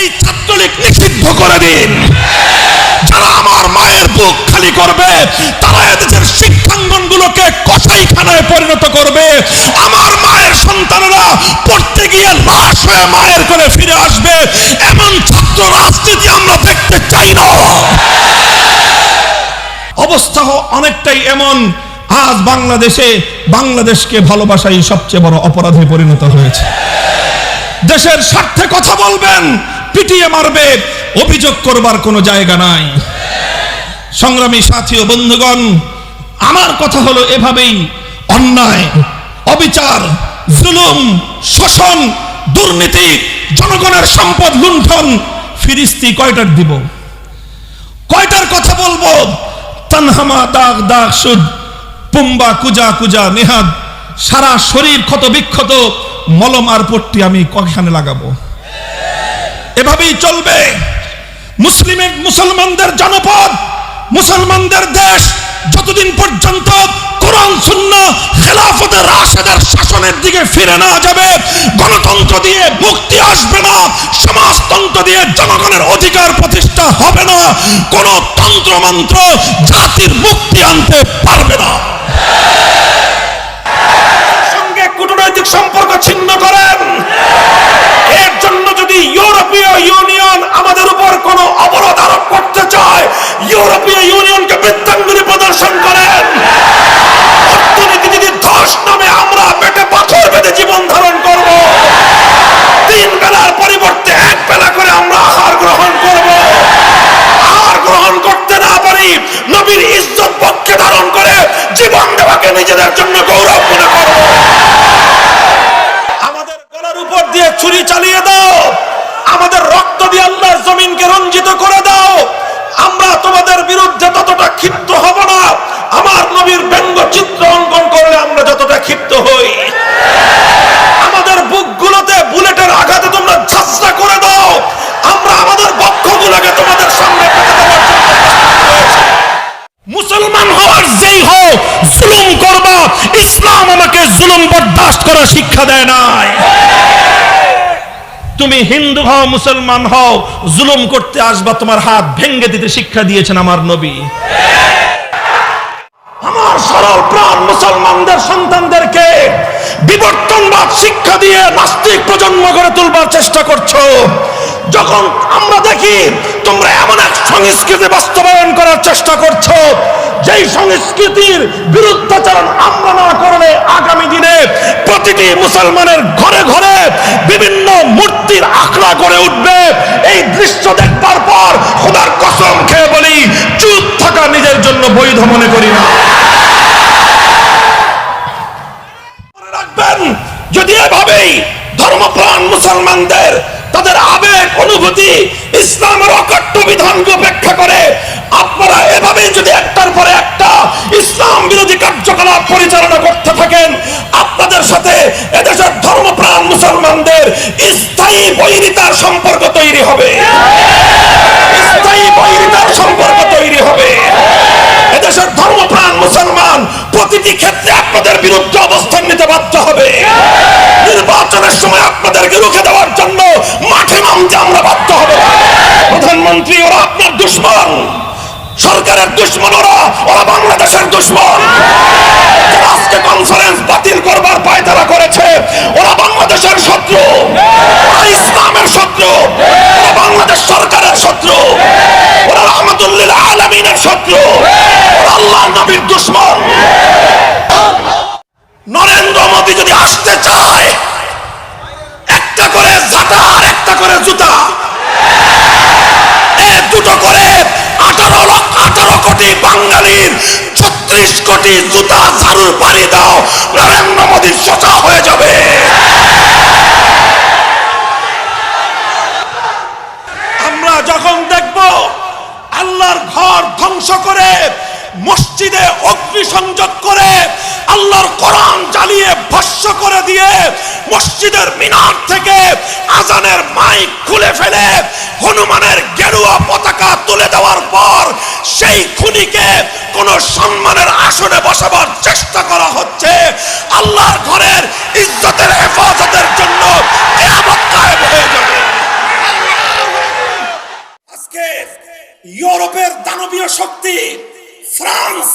এই ছাত্রলীগ নিষিদ্ধ করে দিন। যারা আমার মায়ের বুক খালি করবে তারা এদেশের শিক্ষাঙ্গনগুলোকে কসাইখানায় পরিণত করবে। আমার মায়ের সন্তানেরা পড়তে গিয়ে লাশ হয়ে মায়ের কোলে ফিরে আসবে। এমন ছাত্র রাজনীতি আমরা দেখতে চাই না। অবস্থা অনেকটাই এমন, আজ বাংলাদেশকে ভালোবাসাই সবচেয়ে বড় অপরাধে পরিণত হয়েছে। দেশের স্বার্থে কথা বলবেন, পিটিয়ে মারবে, অভিযোগ করবার কোনো জায়গা নাই। সংগ্রামী সাথী ও বন্ধুগণ, আমার কথা হলো এভাবেই অন্যায়, অবিচার, জুলুম, শোষণ, দুর্নীতি, জনগণের সম্পদ লুণ্ঠন ফিরিস্তি কয়টার দিব, কয়টার কথা বলবো? তানহামা দাগ দাগ সুদ, পুম্বা কুজা কুজা নেহাদ, সারা শরীর ক্ষত বিক্ষত, মলম আর পট্টি আমি কয়খানে লাগাবো? এভাবেই চলবে। মুসলমানদের জনপদ, মুসলমানদের দেশ যতদিন পর্যন্ত কোরআন সুন্নাহ খেলাফতে রাশেদের শাসনের দিকে ফিরে না যাবে, গণতন্ত্র দিয়ে মুক্তি আসবে না, সমাজতন্ত্র দিয়ে জনগণের অধিকার প্রতিষ্ঠা হবে না, কোন তন্ত্রমন্ত্র জাতির মুক্তি আনতে পারবে না। সঙ্গে কূটনৈতিক সম্পর্ক ছিন্ন করেন, এর জন্য যদি ইউরোপীয় ইউনিয়ন আমাদের উপর কোনো অবরোধ আরোপ করতে চায়, ইউরোপীয় ইউনিয়নকে বৃত্তাঙ্গুলি প্রদর্শন করেন। অর্থনীতি যদি ধস নামে আমরা পেটে পাথর বেঁধে জীবন ধারণ করব, 3 বেলার পরিবর্তে 1 বেলা করে আমরা আহার গ্রহণ করব। আহার গ্রহণ করতে না পারি, নবীর ইজ্জত পক্ষে ধারণ করে জীবন দেওয়াকে নিজেদের জন্য গৌরব মনে করব। আমাদের গলার উপর দিয়ে ছুরি চালিয়ে দাও, আমাদের রক্ত দিয়ে আল্লাহর জমিনকে রঞ্জিত করে দাও, আমরা তোমাদের বিরুদ্ধে ততটা ক্ষিপ্ত হব না আমার নবীর ব্যঙ্গ চিত্র অঙ্কন করলে আমরা যতটা ক্ষিপ্ত হই। আমাদের বুকগুলোতে বুলেটের আঘাতে তোমরা ঝাঁঝরা করে দাও, আমরা আমাদের বক্ষগুলোকে তোমাদের সামনে পেতে দেওয়ার জন্য প্রস্তুত রয়েছি। মুসলমান হওয়ার যেই হও, জুলুম করবা, ইসলাম আমাকে জুলুম বরদাস্ত করার শিক্ষা দেয় নাই। তুমি হিন্দু হও, মুসলমান হও, জুলুম করতে আসবা, তোমার হাত ভেঙে দিতে শিক্ষা দিয়েছেন আমার নবী। আমার সরল প্রাণ মুসলমানদের সন্তানদেরকে বিবর্তনবাদ শিক্ষা দিয়ে নাস্তিক প্রজন্ম গড়ে তুলবার চেষ্টা করছো। যখন আমরা দেখি তোমরা এমন এক সংস্কৃতি বাস্তবায়ন করার চেষ্টা করছো, যেই সংস্কৃতির বিরুদ্ধাচরণ আমরা না করলে আগামী দিনে প্রতিটি মুসলমানের ঘরে ঘরে বিভিন্ন মূর্তির আখড়া গড়ে উঠবে। এই দৃশ্য দেখবার পর খোদার কসম খেয়ে বলি, চুপ থাকা নিজের জন্য বৈধ মনে করি না। মনে রাখবেন, যদি এভাবেই ধর্মপ্রাণ মুসলমানদের তাদের আবেগ অনুভূতি ইসলামের অকট্য বিধানকে উপেক্ষা করে আপনারা এভাবেই যদি একটার পরে একটা ইসলাম বিরোধী কার্যকলাপ পরিচালনা করতে থাকেন, আপনাদের সাথে এদেশের ধর্মপ্রাণ মুসলমানদের স্থায়ী বৈরিতার সম্পর্ক তৈরি হবে। স্থায়ী বৈরিতার সম্পর্ক তৈরি হবে। এদেশের ধর্মপ্রাণ মুসলমান প্রতিটি ক্ষেত্রে আপনাদের বিরুদ্ধে অবস্থান নিতে বাধ্য হবে। নির্বাচনের সময় আপনাদেরকে রুখে দেওয়ার জন্য মাঠে নামতে আমরা বাধ্য হব। প্রধানমন্ত্রী, ওরা আপনার দুশমন, সরকারের দুশমন, ওরা বাংলাদেশের দুশমন। যারা আজকে কনফারেন্স বাতিল করবার পায়তারা করেছে, ওরা বাংলাদেশের শত্রু, ওরা ইসলামের শত্রু, ওরা বাংলাদেশ সরকারের শত্রু, ওরা রহমাতুল্লিল আলামিনের শত্রু, ওরা আল্লাহর নবীর দুশমন। নরেন্দ্র মোদী যদি আসতে চায়, একটা করে ঝাঁটা আর একটা করে জুতা, দুটো করে 18 কোটি বাঙালির 36 কোটি জুতা ঝাড়ুর পাড়ি দাও, নরেন্দ্র মোদী সোজা হয়ে যাবে। আমরা যখন দেখব আল্লাহর ঘর ধ্বংস করে, মসজিদে অগ্নিসংযোগ করে, আল্লাহর কোরআন জ্বালিয়ে ভস্ম করে দিয়ে, মসজিদের মিনার থেকে আজানের মাইক খুলে ফেলে হনুমানের গেরুয়া পতাকা তুলে দেওয়ার পর সেই খুনিকে কোন সম্মানের আসনে বসাবার চেষ্টা করা হচ্ছে, আল্লাহর ঘরের ইজ্জতের হেফাজতের জন্য কিয়ামত কায়েম হয়ে যাবে। দানবীয় শক্তি ফ্রান্স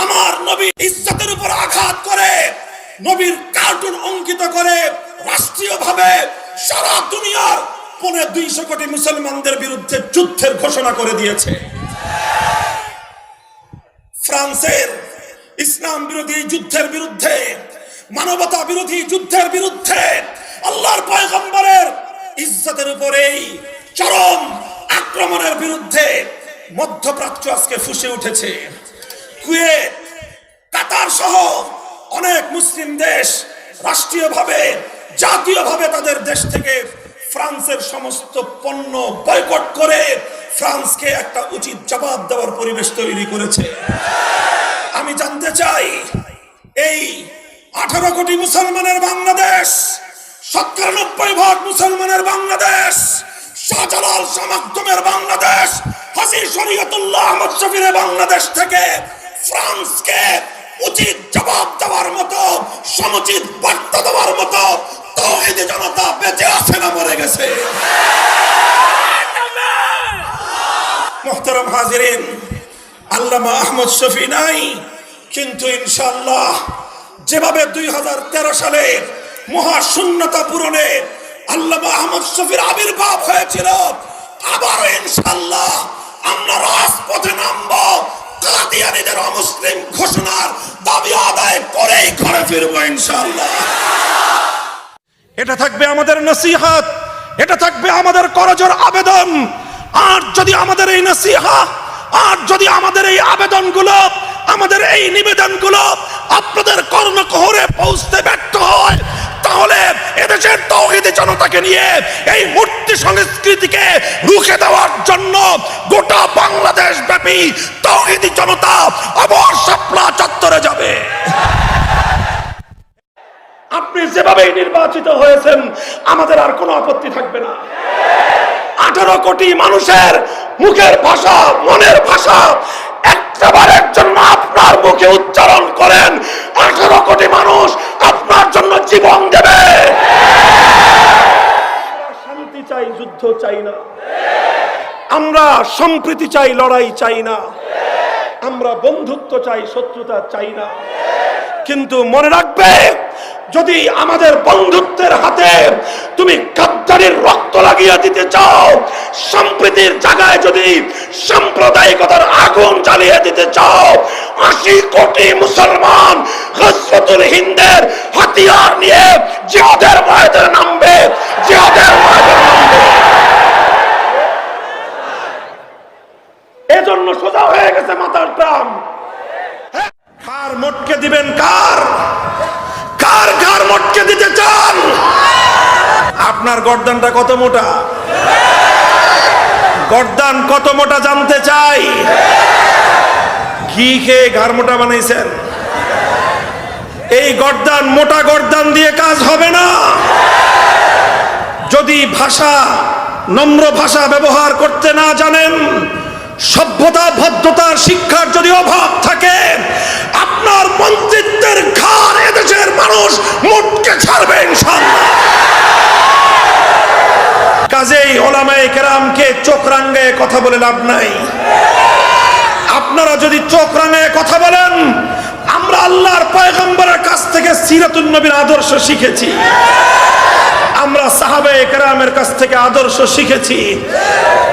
আমার নবী ইজ্জতের উপর আঘাত করে নবীর কার্টুন অঙ্কিত করে রাষ্ট্রীয়ভাবে সারা দুনিয়ার 250 কোটি মুসলমানদের বিরুদ্ধে যুদ্ধের ঘোষণা করে দিয়েছে। ফ্রান্সের ইসলাম বিরোধী যুদ্ধের বিরুদ্ধে, মানবতা বিরোধী যুদ্ধের বিরুদ্ধে, আল্লাহর পয়গম্বরের ইজ্জতের উপরেই চরম আক্রমণের বিরুদ্ধে মধ্যপ্রাচ্য আজকে ফুঁসে উঠেছে। কুয়েত, কাতার সহ অনেক মুসলিম দেশ রাষ্ট্রীয়ভাবে, জাতীয়ভাবে তাদের দেশ থেকে ফ্রান্সের সমস্ত পণ্য বয়কট করে ফ্রান্সকে একটা উচিত জবাব দেওয়ার পরিবেশ তৈরি করেছে। আমি জানতে চাই, এই 18 কোটি মুসলমানের বাংলাদেশ, 97% মুসলমানের বাংলাদেশ, শাহজালাল শামাকদমের বাংলাদেশ, হাজী শরীয়তুল্লাহ আহমদ শফীর বাংলাদেশ থেকে ফ্রান্সকে উচিত জবাব দেওয়ার মতো, সমুচিত বার্তা দেওয়ার মতো তাওহীদি জনতা বেঁচে আছে না মরে গেছে? মুহতারাম হাজিরিন, আল্লামা আহমদ শফী নাই, কিন্তু ইনশাআল্লাহ যেভাবে 2013 সালে মহাশূন্যতা পূরণে আল্লামা আহমদ শফীর আবির্ভাব হয়েছিল, আবারও ইনশাআল্লাহ আমরা রাজপথে নামবো, কাদিয়ানীদের অমুসলিম ঘোষণার দাবি আদায় করেই ঘরে ফিরবো ইনশাআল্লাহ। এটা থাকবে আমাদের নসিহত, এটা থাকবে আমাদের করজোড় আবেদন। আর যদি আমাদের এই নসিহত, আর যদি আমাদের এই আবেদনগুলো, আমাদের এই নিবেদনগুলো আপনাদের কর্ণকুহরে পৌঁছতে ব্যর্থ হয়, তাহলে এদেশের তাওহীদি জনতাকে নিয়ে এই মূর্তি সংস্কৃতিকে রুখে দেওয়ার জন্য গোটা বাংলাদেশ ব্যাপী তাওহীদি জনতা আবার শাপলা চত্বরে যাবে। আপনি যেভাবে নির্বাচিত হয়েছেন আমাদের আর কোনো আপত্তি থাকবে না। 18 কোটি মানুষের মুখের ভাষা, মনের ভাষা একবারের জন্য আপনার মুখে উচ্চারণ করেন, 18 কোটি মানুষ আপনার জন্য জীবন দেবে। শান্তি চাই, যুদ্ধ চাই না। আমরা সম্প্রীতি চাই, লড়াই চাই না। আমরা বন্ধুত্ব চাই, শত্রুতা চাই না। কিন্তু মনে রাখবে, যদি আমাদের বন্ধুত্বের হাতে তুমি গাদ্দারির রক্ত লাগিয়ে দিতে চাও, সম্প্রীতির জায়গায় যদি সাম্প্রদায়িকতার আগুন জ্বালিয়ে দিতে চাও, 80 কোটি মুসলমান গজওয়াতুল হিন্দের হাতিয়ার নিয়ে জিহাদের ময়দানে নামবে, জিহাদের ময়দানে নামবে। এজন্য সোজা হয়ে গেছে মাথার টান। কার মোটকে দিবেন? কার কার কার মোটকে দিতে চান? আপনার গর্দানটা কত মোটা? গর্দান কত মোটা জানতে চাই। ঘি খেয়ে ঘাড় মোটা বানাইছেন। এই গর্দান, মোটা গর্দান দিয়ে কাজ হবে না। যদি ভাষা, নম্র ভাষা ব্যবহার করতে না জানেন, সভ্যতা ভদ্রতার শিক্ষার যদি অভাব থাকে, আপনার মন্ত্রিত্বের ঘাড় এদেশের মানুষ মোটকে ছাড়বে ইনশাআল্লাহ। কাজেই ওলামায়ে কেরামকে চোখ রাঙায়ে কথা বলে লাভ নাই। আপনারা যদি চোখ রাঙায়ে কথা বলেন, আমরা আল্লাহর পয়গম্বরের কাছ থেকে সিরাতুন নবীর আদর্শ শিখেছি, আমরা সাহাবায়ে কেরামের কাছ থেকে আদর্শ শিখেছি।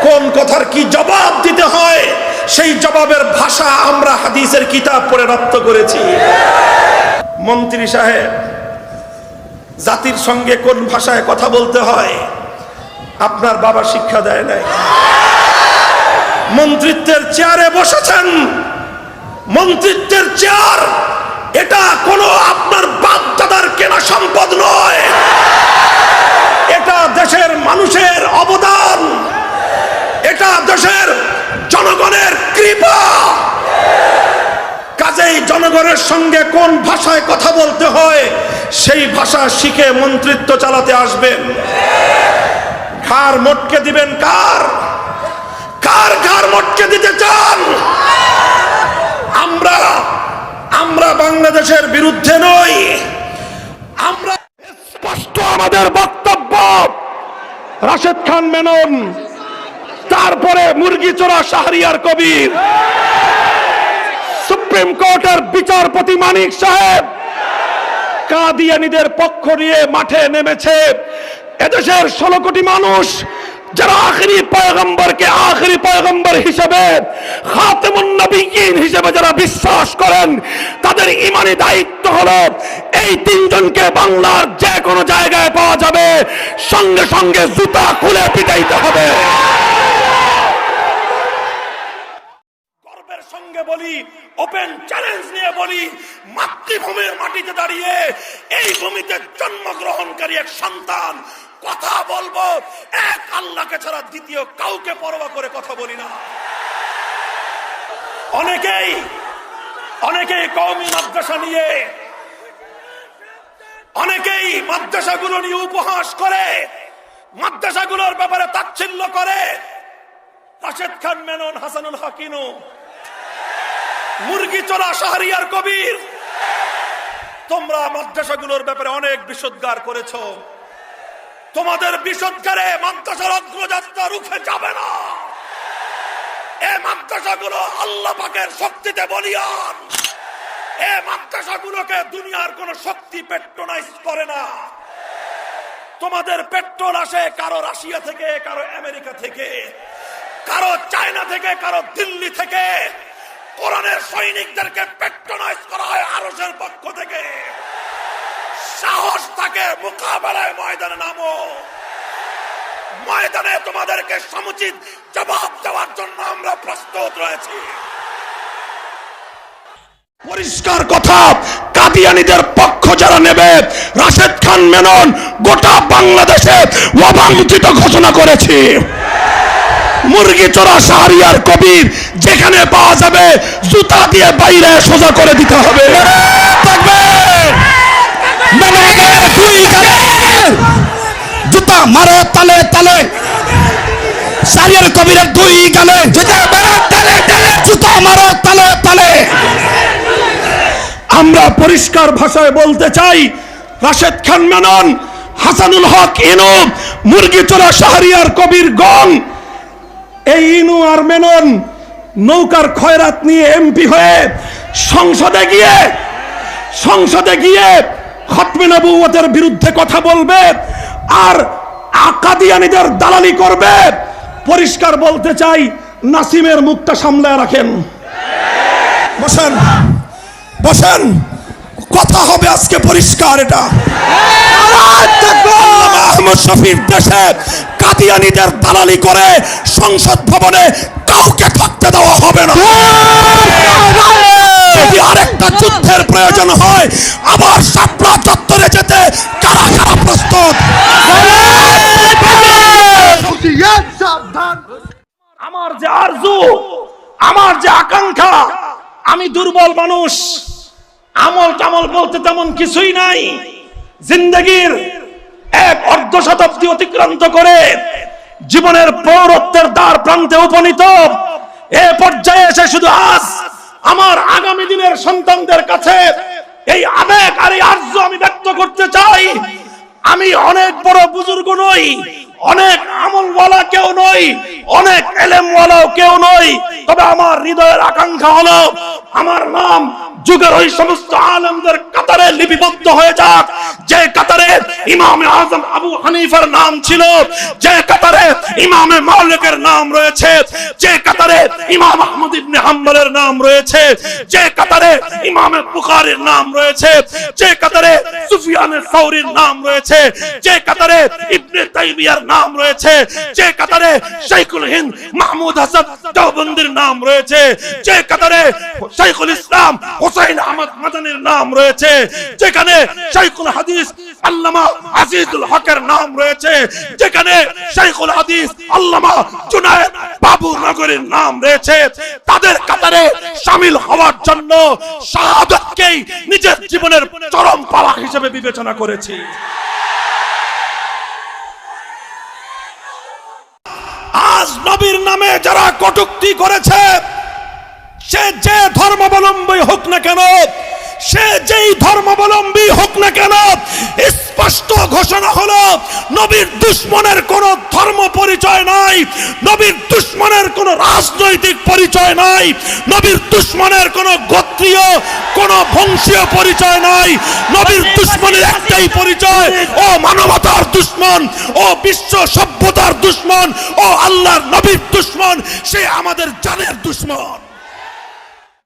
কোন কথার কি জবাব দিতে হয় সেই জবাবের ভাষা আমরা হাদিসের কিতাব পড়ে রপ্ত করেছি। মন্ত্রী সাহেব, জাতির সঙ্গে কোন ভাষায় কথা বলতে হয় আপনার বাবা শিক্ষা দেয় নাই। মন্ত্রিত্বের চেয়ারে বসেছেন, মন্ত্রিত্বের চেয়ার এটা কোনো আপনার বাপ দাদার কেনা সম্পদ নয়, এটা দেশের মানুষের অবদান, এটা দেশের জনগণের কৃপা। কাজেই জনগণের সঙ্গে কোন ভাষায় কথা বলতে হয় সেই ভাষা শিখে মন্ত্রিত্ব চালাতে আসবেন। ঘাড় মোটকে দিবেন কার? কার ঘাড় মোটকে দিতে চান? আমরা বাংলাদেশের বিরুদ্ধে নই, আমরা স্পষ্ট আমাদের বক্তব্য। রাশেদ খান মেনন তারপরে মুরগি চোরা শাহরিয়ার কবির, সুপ্রিম কোর্টের বিচারপতি মানিক সাহেব কাদিয়ানীদের পক্ষ নিয়ে মাঠে নেমেছে। এদেশের 16 কোটি মানুষ যারা আখেরি পয়গম্বরকে আখেরি পয়গম্বর হিসেবে, খাতেমুন নবিয়্যিন হিসেবে যারা বিশ্বাস করেন, তাদের ঈমানি দায়িত্ব হলো এই তিনজনকে বাংলার যে কোনো জায়গায় পাওয়া যাবে, সঙ্গে সঙ্গে জুতা খুলে পিটাইতে হবে। গর্বের সঙ্গে বলি, ওপেন চ্যালেঞ্জ নিয়ে বলি, মাতৃভূমির মাটিতে দাঁড়িয়ে এই ভূমিতে জন্মগ্রহণকারী এক সন্তান, কথা বলবো এক আল্লাহকে ছাড়া দ্বিতীয় কাউকে পরোয়া করে কথা বলি না। অনেকেই কওমি মাদ্রাসা নিয়ে, অনেকেই মাদ্রাসাগুলো নিয়ে উপহাস করে, মাদ্রাসাগুলোর ব্যাপারে তাচ্ছিল্য করে। রাশেদ খান মেনন, হাসানুল হক ইনু, মুরগি চোরা শাহরিয়ার কবির, তোমরা মাদ্রাসাগুলোর ব্যাপারে অনেক বিষোদ্গার করেছো। তোমাদের বিষোদ্গারে মাদ্রাসার অগ্রযাত্রা রুখে যাবে না। এই মাদ্রাসাগুলো আল্লাহ পাকের শক্তিতে বলিয়ান। এই মাদ্রাসাগুলোকে দুনিয়ার কোন শক্তি পেট্রোনাইজ করে না। তোমাদের পেট্রোল আসে কারো রাশিয়া থেকে, কারো আমেরিকা থেকে, কারো চায়না থেকে, কারো দিল্লি থেকে। কোরআনের সৈনিকদেরকে পেট্রোনাইজ করা হয় আরশের পক্ষ থেকে। সাহস থাকে মোকাবেলায় ময়দানে নামো। ময়দানে তোমাদেরকে সমুচিত জবাব দেওয়ার জন্য আমরা প্রস্তুত রয়েছি। পরিষ্কার কথা, কাদিয়ানীদের পক্ষ যারা নেবে, রাশেদ খান মেনন গোটা বাংলাদেশে অবাঞ্ছিত ঘোষণা করেছে। মুরগি চোরা শাহরিয়ার কবির যেখানে পাওয়া যাবে জুতা দিয়ে বাইরে সোজা করে দিতে হবে। জুতা মারো তালে তালে, শাহরিয়ার কবিরের 2 গালে জুতা মারো তালে তালে, জুতা মারো তালে তালে। আমরা পরিষ্কার ভাষায় বলতে চাই, রাশেদ খান মেনন, হাসানুল হক ইনু, মুরগি চোরা শাহরিয়ার কবির গং, এই ইনু আর মেনন নৌকার খয়রাত নিয়ে এমপি হয়ে সংসদে গিয়ে খতমে নবুয়তের বিরুদ্ধে কথা বলবে আর কাদিয়ানীদের দালালি করবে। পরিষ্কার বলতে চাই, নাসিমের মুখটা সামলায় রাখেন। বসেন বসেন, কথা হবে আজকে পরিষ্কার। এটা আহমদ শফির দেশে কাদিয়ানীদের দালালি করে সংসদ ভবনে কাউকে থাকতে দেওয়া হবে না। যদি আরেকটা যুদ্ধের প্রয়োজন হয়, আবার শাপলা চত্বরে যেতে কারা কারা প্রস্তুত? আমার যে আরজু, আমার যে আকাঙ্ক্ষা, আমি দুর্বল মানুষ, আমল টামল বলতে তেমন কিছুই নাই। জিন্দগির 1 শতাব্দী অতিক্রান্ত করে জীবনের পৌরত্বের দ্বার প্রান্তে উপনীত এ পর্যায়ে এসে শুধু আজ আমার আগামী দিনের সন্তানদের কাছে এই আবেগ আর এই আরজু আমি ব্যক্ত করতে চাই। আমি অনেক বড় বুজুর্গ নই, অনেক আমলওয়ালা কেউ নই, অনেক এলেমওয়ালাও কেউ নই, তবে আমার হৃদয়ের আকাঙ্ক্ষা হলো আমার নাম যুগের ওই সমস্ত আলেমদের কাতারে লিপিবদ্ধ হয়ে যাক, যে কাতারে ইমামে আজম আবু হানিফার নাম ছিল, যে কাতারে ইমামে মালিকের নাম রয়েছে, যে কাতারে ইমাম আহমদ ইবনে হাম্বলের নাম রয়েছে, যে কাতারে ইমামে বুখারীর নাম রয়েছে, যে কাতারে সুফিয়ানে সাউরীর নাম রয়েছে, যে কাতারে ইবনে তাইমিয়ার নাম রয়েছে, যে কাতারে শাইখুল হিন্দ মাহমুদ হাসান দেওবন্দির নাম রয়েছে, যে কাতারে শাইখুল ইসলাম হুসাইন আহমদ মাদানির নাম রয়েছে, যেখানে শাইখুল হাদিস আল্লামা আজিজুল হকের নাম রয়েছে, যেখানে শাইখুল হাদিস আল্লামা জুনায়েদ বাবুনগরের নাম রয়েছে, তাদের কাতারে শামিল হওয়ার জন্য শাহাদাতকেই নিজের জীবনের চরম পাওয়া হিসেবে বিবেচনা করেছি। আজ নবীর নামে যারা কটূক্তি করেছে, সে যে ধর্মাবলম্বী হোক না কেন, সে যেই ধর্মাবলম্বী হোক না কেন, স্পষ্ট ঘোষণা হলো নবীর দুশ্মনের কোন ধর্ম পরিচয় নাই, নবীর রাজনৈতিক পরিচয় নাই, নবীর দুশমনের কোনো গোত্রীয় কোনো বংশীয় পরিচয় নাই। নবীর দুশমনের একটাই পরিচয়, ও মানবতার দুশমন, ও বিশ্ব সভ্যতার দুশমন, ও আল্লাহর নবীর দুশমন, সে আমাদের জানের দুশমন।